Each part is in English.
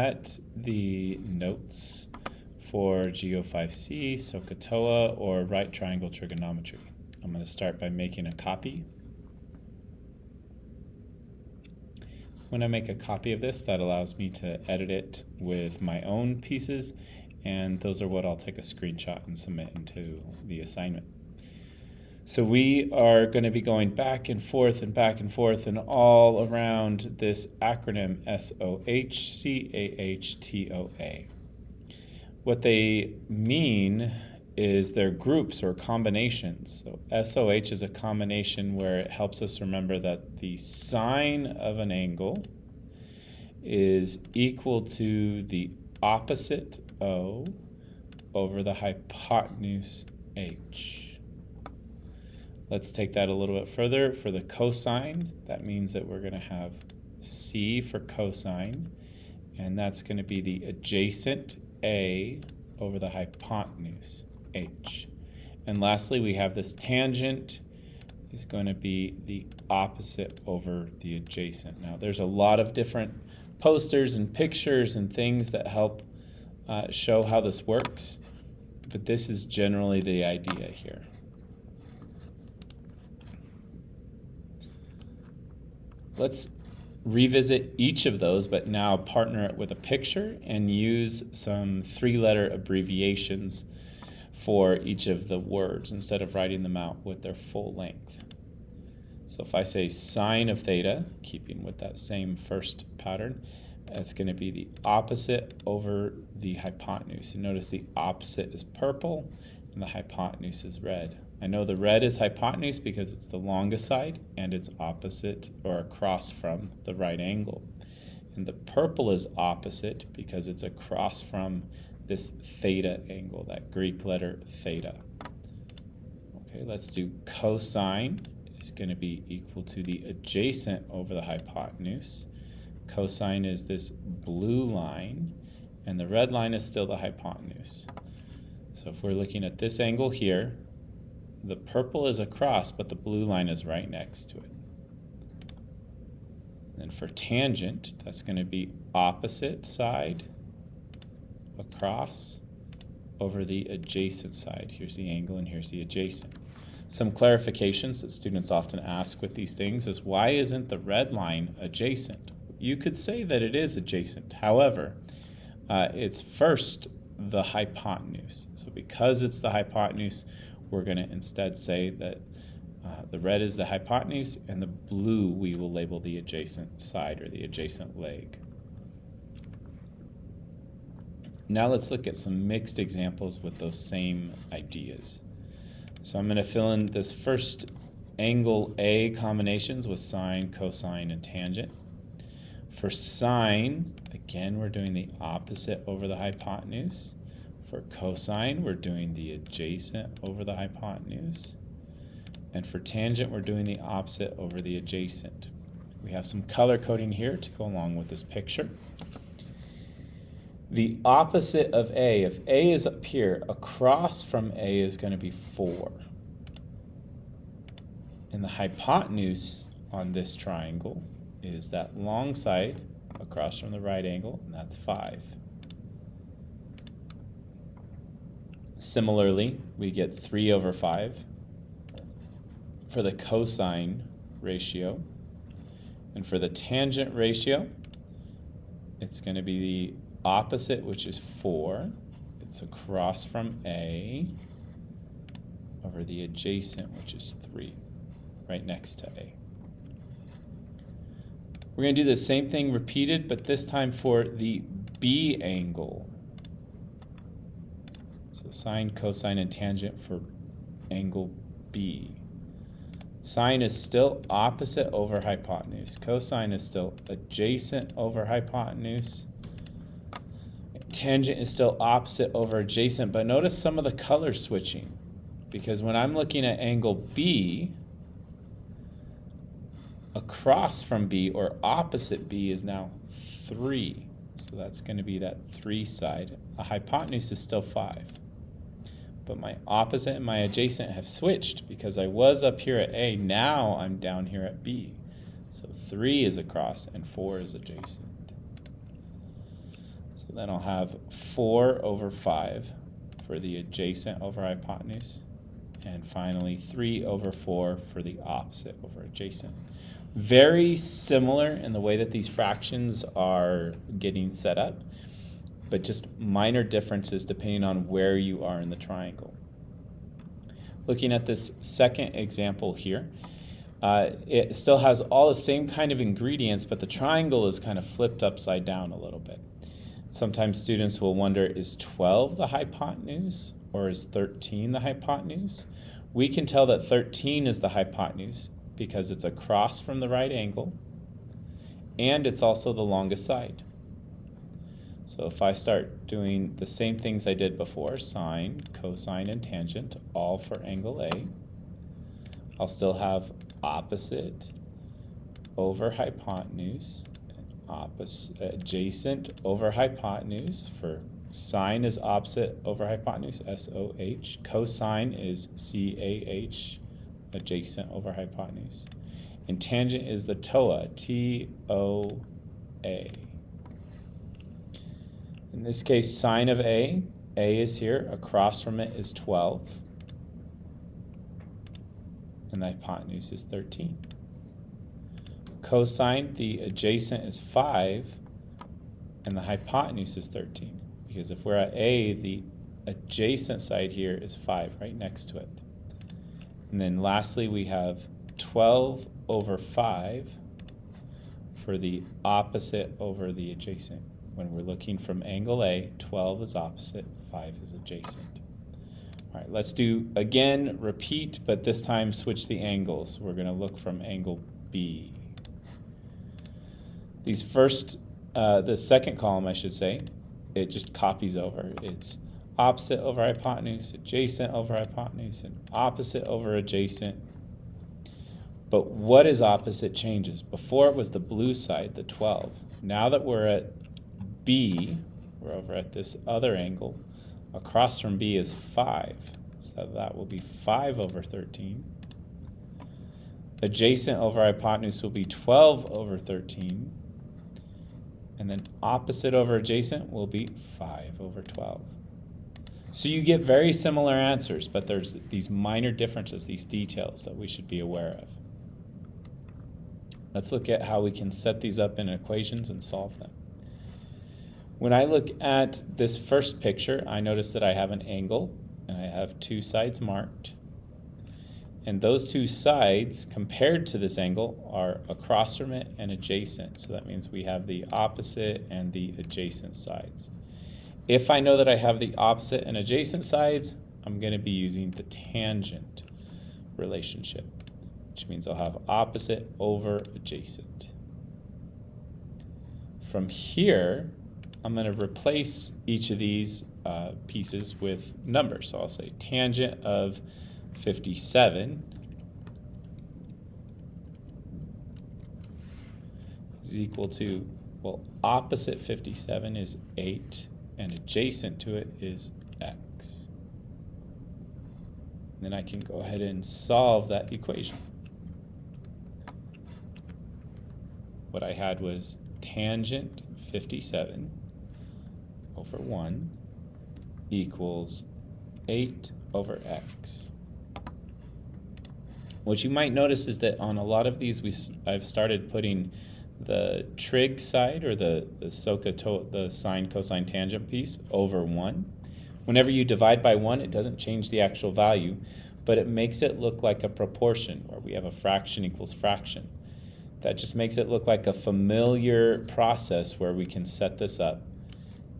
At the notes for GO5C, TOA, or right triangle trigonometry. I'm going to start by making a copy. When I make a copy of this, that allows me to edit it with my own pieces, and those are what I'll take a screenshot and submit into the assignment. So we are going to be going back and forth and all around this acronym SOH, CAH, TOA. What they mean is they're groups or combinations. So SOH is a combination where it helps us remember that the sine of an angle is equal to the opposite O over the hypotenuse H. Let's take that a little bit further. For the cosine, that means that we're going to have C for cosine, and that's going to be the adjacent A over the hypotenuse H. And lastly, we have this tangent is going to be the opposite over the adjacent. Now, there's a lot of different posters and pictures and things that help show how this works, but this is generally the idea here. Let's revisit each of those, but now partner it with a picture and use some three-letter abbreviations for each of the words instead of writing them out with their full length. So if I say sine of theta, keeping with that same first pattern, that's going to be the opposite over the hypotenuse. And notice the opposite is purple and the hypotenuse is red. I know the red is hypotenuse because it's the longest side and it's opposite or across from the right angle. And the purple is opposite because it's across from this theta angle, that Greek letter theta. Okay, let's do cosine is going to be equal to the adjacent over the hypotenuse. Cosine is this blue line, and the red line is still the hypotenuse. So if we're looking at this angle here, the purple is across, but the blue line is right next to it. And then for tangent, that's going to be opposite side across over the adjacent side. Here's the angle and here's the adjacent. Some clarifications that students often ask with these things is, why isn't the red line adjacent? You could say that it is adjacent. However, it's first the hypotenuse. So because it's the hypotenuse, we're going to instead say that the red is the hypotenuse and the blue we will label the adjacent side or the adjacent leg. Now let's look at some mixed examples with those same ideas. So I'm going to fill in this first angle A combinations with sine, cosine, and tangent. For sine, again, we're doing the opposite over the hypotenuse. For cosine, we're doing the adjacent over the hypotenuse. And for tangent, we're doing the opposite over the adjacent. We have some color coding here to go along with this picture. The opposite of A, if A is up here, across from A is going to be 4. And the hypotenuse on this triangle is that long side across from the right angle, and that's 5. Similarly, we get 3 over 5 for the cosine ratio. And for the tangent ratio, it's going to be the opposite, which is 4. It's across from A over the adjacent, which is 3, right next to A. We're going to do the same thing repeated, but this time for the B angle. So sine, cosine, and tangent for angle B. Sine is still opposite over hypotenuse. Cosine is still adjacent over hypotenuse. Tangent is still opposite over adjacent, but notice some of the color switching. Because when I'm looking at angle B, across from B or opposite B is now 3. So that's going to be that 3 side. A hypotenuse is still 5. But my opposite and my adjacent have switched because I was up here at A, now I'm down here at B. So 3 is across and 4 is adjacent. So then I'll have 4 over 5 for the adjacent over hypotenuse, and finally 3 over 4 for the opposite over adjacent. Very similar in the way that these fractions are getting set up, but just minor differences depending on where you are in the triangle. Looking at this second example here, it still has all the same kind of ingredients, but the triangle is kind of flipped upside down a little bit. Sometimes students will wonder, is 12 the hypotenuse or is 13 the hypotenuse? We can tell that 13 is the hypotenuse because it's across from the right angle and it's also the longest side. So if I start doing the same things I did before, sine, cosine, and tangent, all for angle A, I'll still have opposite over hypotenuse, opposite, adjacent over hypotenuse. For sine is opposite over hypotenuse, SOH. Cosine is CAH, adjacent over hypotenuse. And tangent is the TOA, TOA. In this case, sine of A is here, across from it is 12, and the hypotenuse is 13. Cosine, the adjacent is 5, and the hypotenuse is 13, because if we're at A, the adjacent side here is 5, right next to it. And then lastly, we have 12 over 5 for the opposite over the adjacent. When we're looking from angle A, 12 is opposite, 5 is adjacent. All right, let's do, again, repeat, but this time switch the angles. We're going to look from angle B. These first, the second column, I should say, it just copies over. It's opposite over hypotenuse, adjacent over hypotenuse, and opposite over adjacent. But what is opposite changes. Before it was the blue side, the 12. Now that we're at B, we're over at this other angle. Across from B is 5, so that will be 5 over 13. Adjacent over hypotenuse will be 12 over 13. And then opposite over adjacent will be 5 over 12. So you get very similar answers, but there's these minor differences, these details that we should be aware of. Let's look at how we can set these up in equations and solve them. When I look at this first picture, I notice that I have an angle and I have two sides marked. And those two sides compared to this angle are across from it and adjacent. So that means we have the opposite and the adjacent sides. If I know that I have the opposite and adjacent sides, I'm going to be using the tangent relationship, which means I'll have opposite over adjacent. From here, I'm going to replace each of these pieces with numbers. So I'll say tangent of 57 is equal to, well, opposite 57 is 8, and adjacent to it is x. And then I can go ahead and solve that equation. What I had was tangent 57 over 1 equals 8 over x. What you might notice is that on a lot of these, I've started putting the trig side, or the sine, cosine, tangent piece, over 1. Whenever you divide by 1, it doesn't change the actual value, but it makes it look like a proportion, where we have a fraction equals fraction. That just makes it look like a familiar process where we can set this up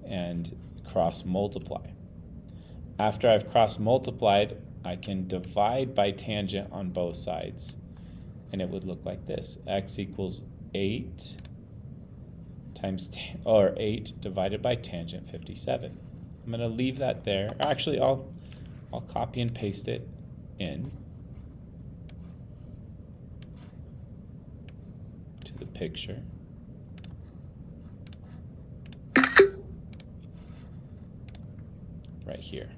and cross multiply. After I've cross multiplied, I can divide by tangent on both sides, and it would look like this. X equals 8 times 8 divided by tangent 57. I'm going to leave that there. Actually, I'll copy and paste it in to the picture. Right here.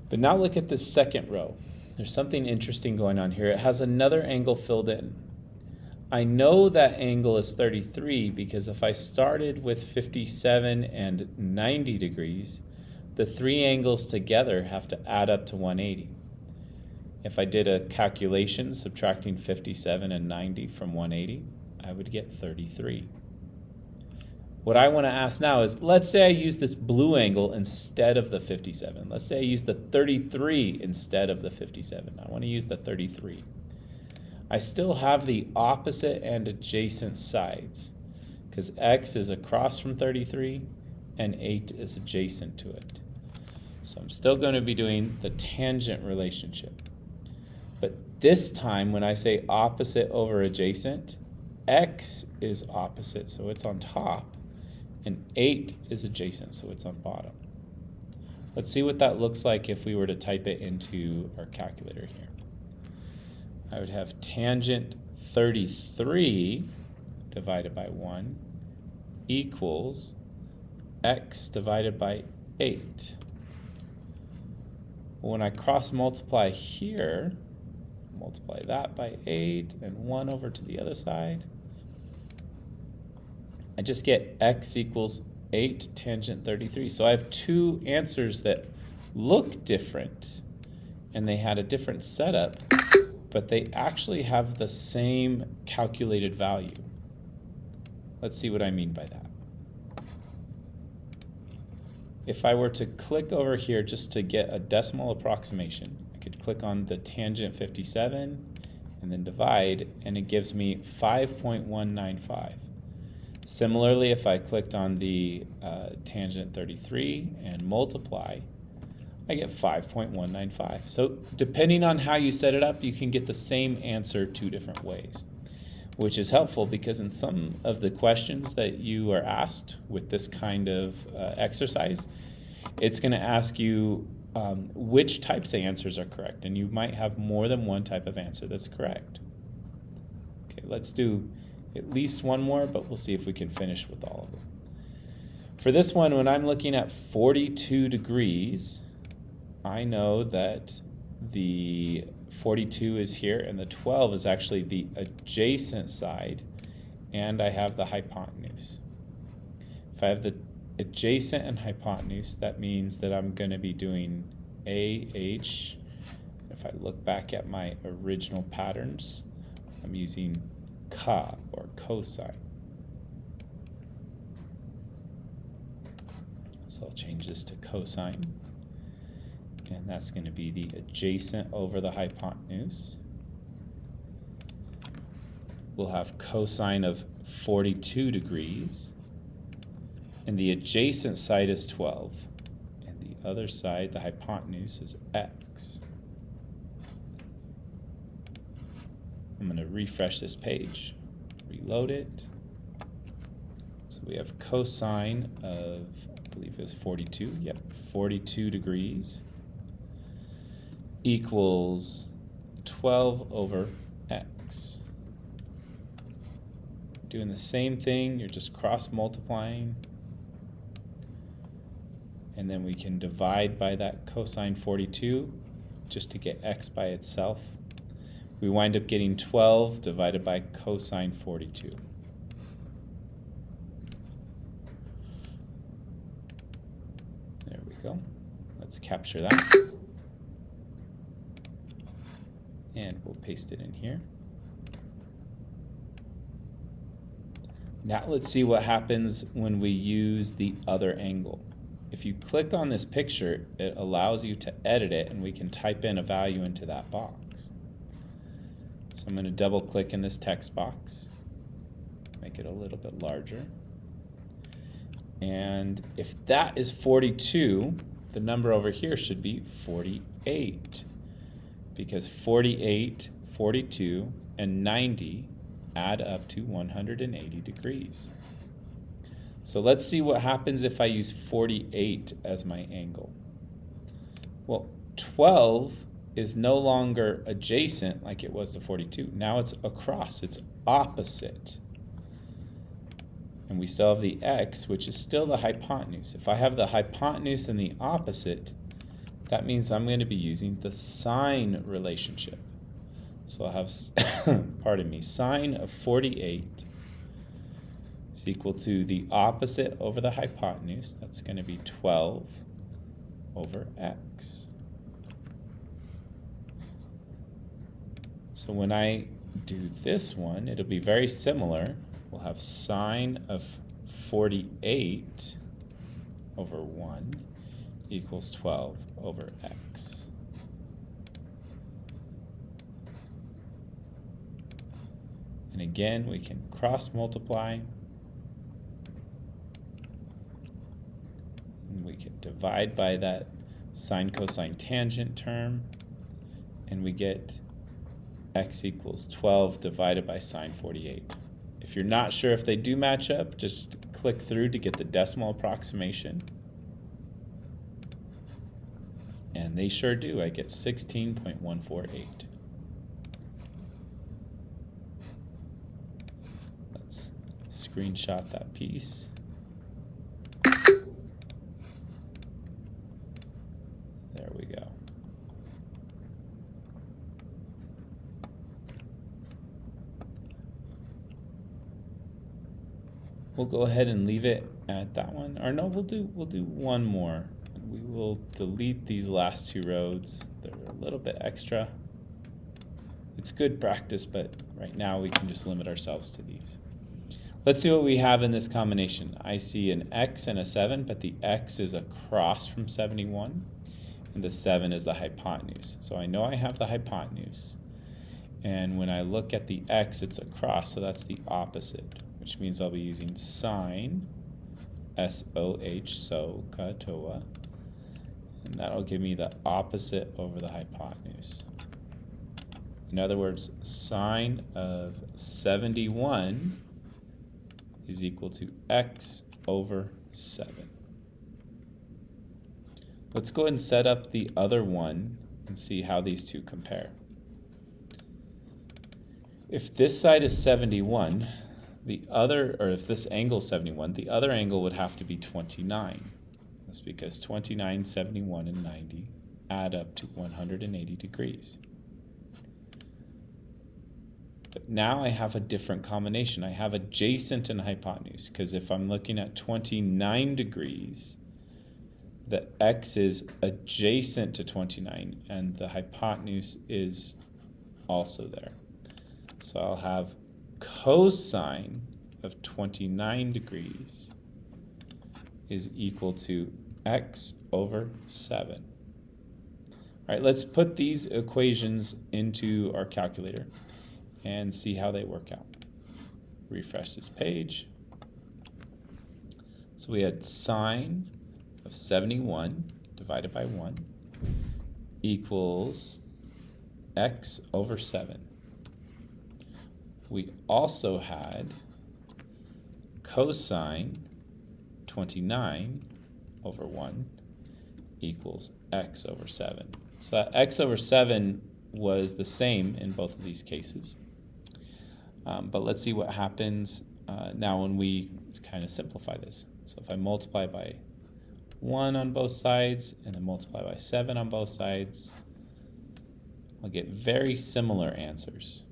But now look at this second row. There's something interesting going on here. It has another angle filled in. I know that angle is 33 because if I started with 57 and 90 degrees, the three angles together have to add up to 180. If I did a calculation subtracting 57 and 90 from 180, I would get 33. What I want to ask now is, let's say I use this blue angle instead of the 57. Let's say I use the 33 instead of the 57. I want to use the 33. I still have the opposite and adjacent sides because x is across from 33 and 8 is adjacent to it. So I'm still going to be doing the tangent relationship. But this time when I say opposite over adjacent, x is opposite, so it's on top, and 8 is adjacent, so it's on bottom. Let's see what that looks like if we were to type it into our calculator here. I would have tangent 33 divided by 1 equals x divided by 8. When I cross multiply here, multiply that by 8 and 1 over to the other side, I just get x equals 8 tangent 33. So I have two answers that look different and they had a different setup, but they actually have the same calculated value. Let's see what I mean by that. If I were to click over here just to get a decimal approximation, I could click on the tangent 57 and then divide, and it gives me 5.195. Similarly, if I clicked on the tangent 33 and multiply, I get 5.195. So depending on how you set it up, you can get the same answer two different ways, which is helpful because in some of the questions that you are asked with this kind of exercise, it's going to ask you which types of answers are correct, and you might have more than one type of answer that's correct. Okay, let's do at least one more, but we'll see if we can finish with all of them. For this one, when I'm looking at 42 degrees, I know that the 42 is here and the 12 is actually the adjacent side, and I have the hypotenuse. If I have the adjacent and hypotenuse, that means that I'm going to be doing AH. If I look back at my original patterns, I'm using CA or cosine. So I'll change this to cosine. And that's going to be the adjacent over the hypotenuse. We'll have cosine of 42 degrees. And the adjacent side is 12. And the other side, the hypotenuse, is x. I'm going to refresh this page, reload it. So we have cosine of, I believe it was 42. Yep, 42 degrees equals 12 over x. Doing the same thing, you're just cross multiplying, and then we can divide by that cosine 42 just to get x by itself. We wind up getting 12 divided by cosine 42. There we go. Let's capture that. And we'll paste it in here. Now let's see what happens when we use the other angle. If you click on this picture, it allows you to edit it, and we can type in a value into that box. So I'm going to double click in this text box, make it a little bit larger. And if that is 42, the number over here should be 48. Because 48, 42, and 90 add up to 180 degrees. So let's see what happens if I use 48 as my angle. Well, 12 is no longer adjacent like it was to 42. Now it's across, it's opposite. And we still have the x, which is still the hypotenuse. If I have the hypotenuse and the opposite, that means I'm going to be using the sine relationship. So I'll have, pardon me, sine of 48 is equal to the opposite over the hypotenuse. That's going to be 12 over x. So when I do this one, it'll be very similar. We'll have sine of 48 over 1 equals 12 over x. And again, we can cross multiply. And we can divide by that sine cosine tangent term, and we get x equals 12 divided by sine 48. If you're not sure if they do match up, just click through to get the decimal approximation. And they sure do. I get 16.148. Let's screenshot that piece. There we go. We'll go ahead and leave it at that one. Or no, we'll do one more. We will delete these last two rows. They're a little bit extra. It's good practice, but right now we can just limit ourselves to these. Let's see what we have in this combination. I see an x and a 7, but the x is across from 71, and the 7 is the hypotenuse. So I know I have the hypotenuse. And when I look at the x, it's across, so that's the opposite, which means I'll be using sine SOH, so TOA, and that'll give me the opposite over the hypotenuse. In other words, sine of 71 is equal to x over 7. Let's go ahead and set up the other one and see how these two compare. If this side is 71, if this angle is 71, the other angle would have to be 29. That's because 29, 71, and 90 add up to 180 degrees. But now I have a different combination. I have adjacent and hypotenuse, because if I'm looking at 29 degrees, the x is adjacent to 29, and the hypotenuse is also there. So I'll have cosine of 29 degrees is equal to x over 7. All right, let's put these equations into our calculator and see how they work out. Refresh this page. So we had sine of 71 divided by 1 equals x over 7. We also had cosine 29 over 1 equals x over 7. So that x over 7 was the same in both of these cases. But let's see what happens now when we kind of simplify this. So if I multiply by 1 on both sides and then multiply by 7 on both sides, I'll get very similar answers.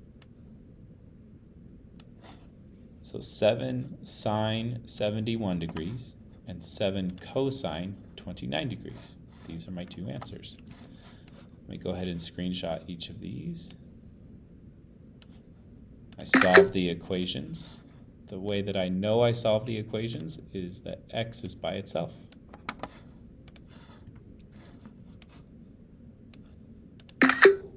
So 7 sine 71 degrees and 7 cosine 29 degrees. These are my two answers. Let me go ahead and screenshot each of these. I solve the equations. The way that I know I solve the equations is that x is by itself.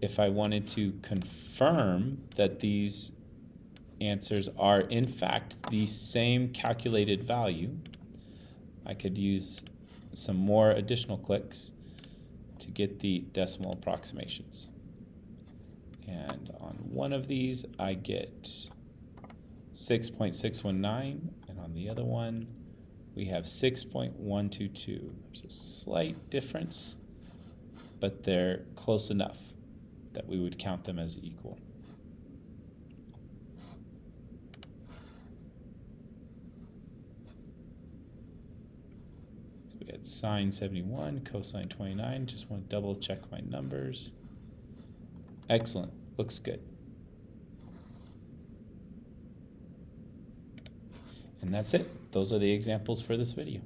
If I wanted to confirm that these answers are in fact the same calculated value, I could use some more additional clicks to get the decimal approximations. And on one of these I get 6.619, and on the other one we have 6.122. There's a slight difference, but they're close enough that we would count them as equal. So we had sine 71, cosine 29. Just want to double check my numbers. Excellent, looks good. And that's it. Those are the examples for this video.